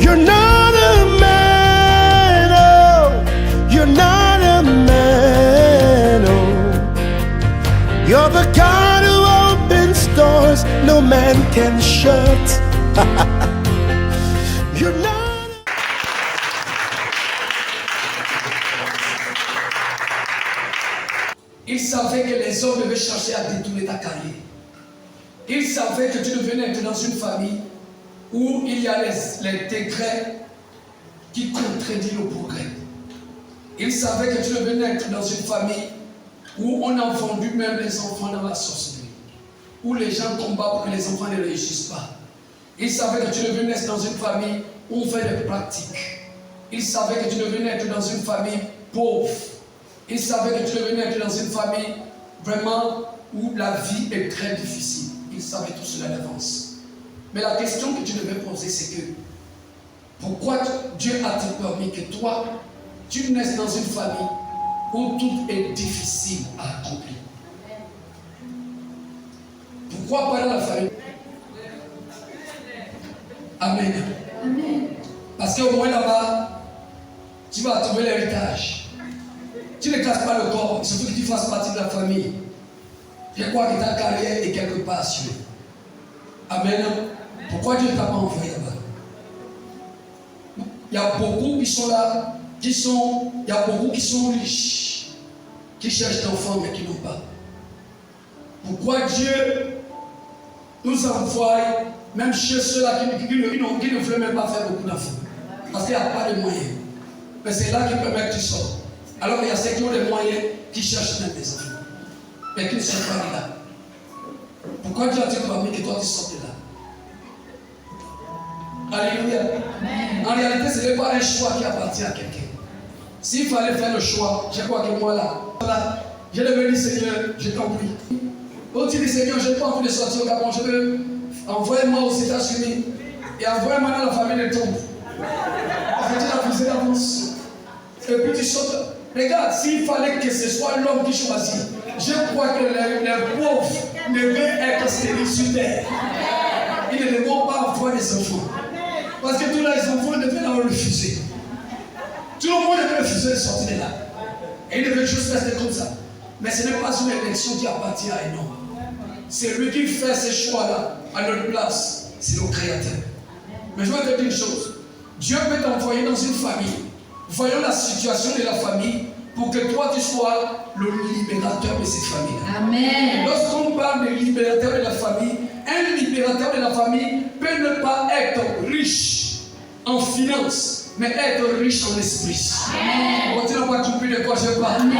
You're not a man, oh, you're not a man, oh. You're the God who opens doors no man can shut. You're not. Il savait que les hommes devaient chercher à détourner ta carrière. Il savait que tu devais naître dans une famille où il y a les décrets qui contredisent le progrès. Il savait que tu devais naître dans une famille où on a vendu même les enfants dans la sorcellerie, où les gens combattent pour que les enfants ne réussissent pas. Il savait que tu devais naître dans une famille où on fait des pratiques. Il savait que tu devais naître dans une famille pauvre. Il savait que tu devais naître dans une famille vraiment où la vie est très difficile. Il savait tout cela d'avance. Mais la question que tu devais poser, c'est que pourquoi Dieu a-t-il permis que toi, tu naisses dans une famille où tout est difficile à accomplir? Pourquoi pas dans la famille? Amen. Amen. Parce qu'au moins là-bas, tu vas trouver l'héritage. Tu ne casses pas le corps, il suffit que tu fasses partie de la famille. Je crois que ta carrière est quelque part assurée. Amen. Pourquoi Dieu ne t'a pas envoyé là-bas? Il y a beaucoup qui sont là, il y a beaucoup qui sont riches, qui cherchent d'enfants mais qui n'ont pas. Pourquoi Dieu nous envoie, même chez ceux-là qui ne veulent même pas faire beaucoup d'enfants? Parce qu'il n'y a pas de moyens. Mais c'est là qui permet que tu sors. Alors il y a ceux qui ont les moyens qui cherchent même des enfants, mais qui ne sont pas là. Pourquoi Dieu a-t-il permis que toi tu sortes de là? Alléluia. Amen. En réalité, ce n'est pas un choix qui appartient à quelqu'un. S'il fallait faire le choix, je crois que moi là, je devais dire Seigneur, j'ai compris. Quand tu dis Seigneur, je n'ai pas envie de sortir au Gabon, je veux envoyer-moi aux États-Unis et envoyer-moi dans la famille de Tombe. En fait, tu l'as visé d'avance. Et puis tu sautes. Regarde, s'il fallait que ce soit l'homme qui choisit, je crois que les pauvres ne veulent être stériles sur terre. Ils ne vont pas avoir des enfants. Parce que tous les enfants devaient leur refuser. Tout le monde devait refuser de sortir de là. Et ils devaient juste rester comme ça. Mais ce n'est pas une élection qui appartient à un homme. C'est lui qui fait ces choix-là à notre place. C'est le Créateur. Mais je vais te dire une chose. Dieu peut t'envoyer dans une famille. Voyons la situation de la famille pour que toi tu sois le libérateur de cette famille. Amen. Lorsqu'on parle de libérateur de la famille, un libérateur de la famille peut ne pas être riche en finances, mais être riche en esprit. Amen. Tu n'as pas compris de quoi je parle. Amen.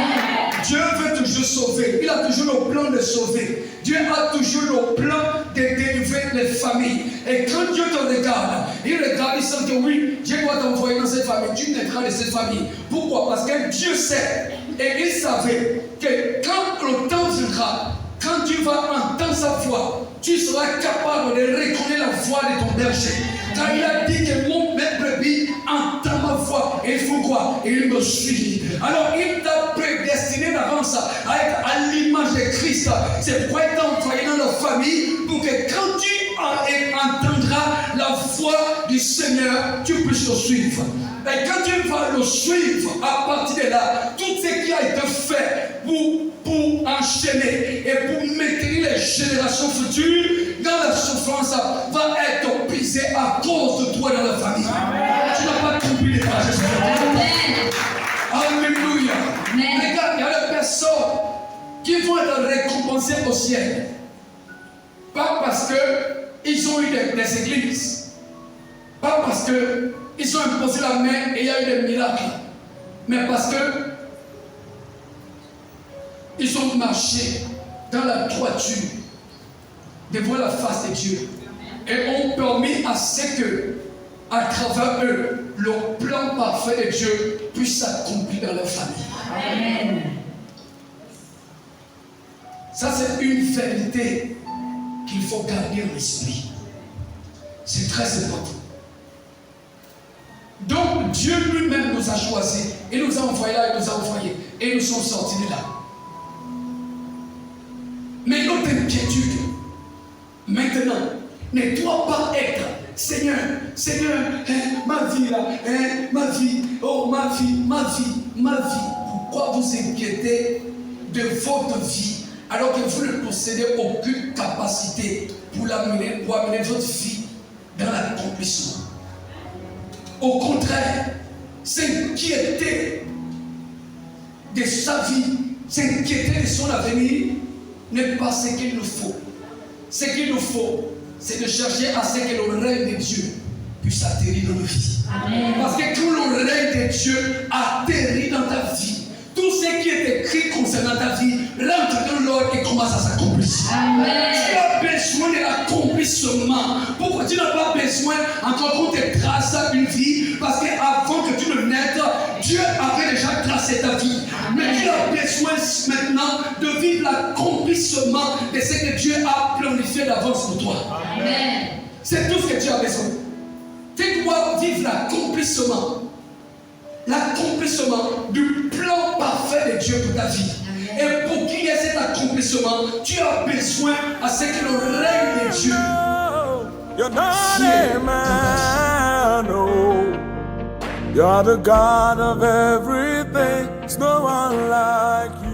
Dieu veut toujours sauver. Il a toujours le plan de sauver. Dieu a toujours le plan de délivrer les familles. Et quand Dieu te regarde, il regarde, il sent que oui, Dieu doit t'envoyer dans cette famille. Tu naîtras de cette famille. Pourquoi? Parce que Dieu sait. Et il savait que quand le temps viendra, quand tu vas entendre sa voix, tu seras capable de reconnaître la voix de ton berger. Car il a dit que mon brebis entend ma voix. Et il faut quoi? Et il me suit. Alors il t'a prédestiné d'avance à être à l'image de Christ. C'est pourquoi il t'a envoyé dans la famille pour que quand tu entendras la voix du Seigneur, tu puisses le suivre. Et quand tu vas le suivre, à partir de là, tout ce qui a été fait pour enchaîner et pour maintenir les générations futures dans la souffrance va être brisé à cause de toi dans la famille. Amen. Tu n'as pas compris les pages. Alléluia. Regarde, il y a des personnes qui vont être récompensées au ciel. Pas parce qu'ils ont eu des églises. Pas parce qu'ils ont imposé la main et il y a eu des miracles. Mais parce que ils ont marché dans la droiture devant la face de Dieu et ont permis à ce que, à travers eux, le plan parfait de Dieu puisse s'accomplir dans leur famille. Amen. Ça, c'est une vérité qu'il faut garder en esprit. C'est très important. Donc, Dieu lui-même nous a choisis. Il nous a envoyés là, il nous a envoyés. Et nous sommes sortis de là. Mais notre inquiétude, maintenant, ne doit pas être Seigneur, Seigneur, ma vie là, ma vie, oh ma vie, ma vie, ma vie. Pourquoi vous inquiétez de votre vie alors que vous ne possédez aucune capacité pour amener votre vie dans l'accomplissement? Au contraire, s'inquiéter de sa vie, s'inquiéter de son avenir n'est pas ce qu'il nous faut. Ce qu'il nous faut, c'est de chercher à ce que le règne de Dieu puisse atterrir dans nos vies. Amen. Parce que quand le règne de Dieu atterrit dans ta vie, tout ce qui est écrit concernant ta vie rentre dans l'ordre et commence à s'accomplir. Tu as besoin de l'accomplissement. Pourquoi tu n'as pas besoin encore qu'on te trace une vie? Parce qu'avant que tu ne naisses, Dieu avait déjà tracé ta vie. Mais tu as besoin maintenant de vivre l'accomplissement de ce que Dieu a planifié d'avance pour toi. Amen. C'est tout ce que tu as besoin. Tu dois vivre l'accomplissement. L'accomplissement du plan parfait de Dieu pour ta vie. Et pour qu'il y ait cet accomplissement, tu as besoin à ce que le règne de Dieu. You're not a man, no. You're the God of everything. There's no one like you.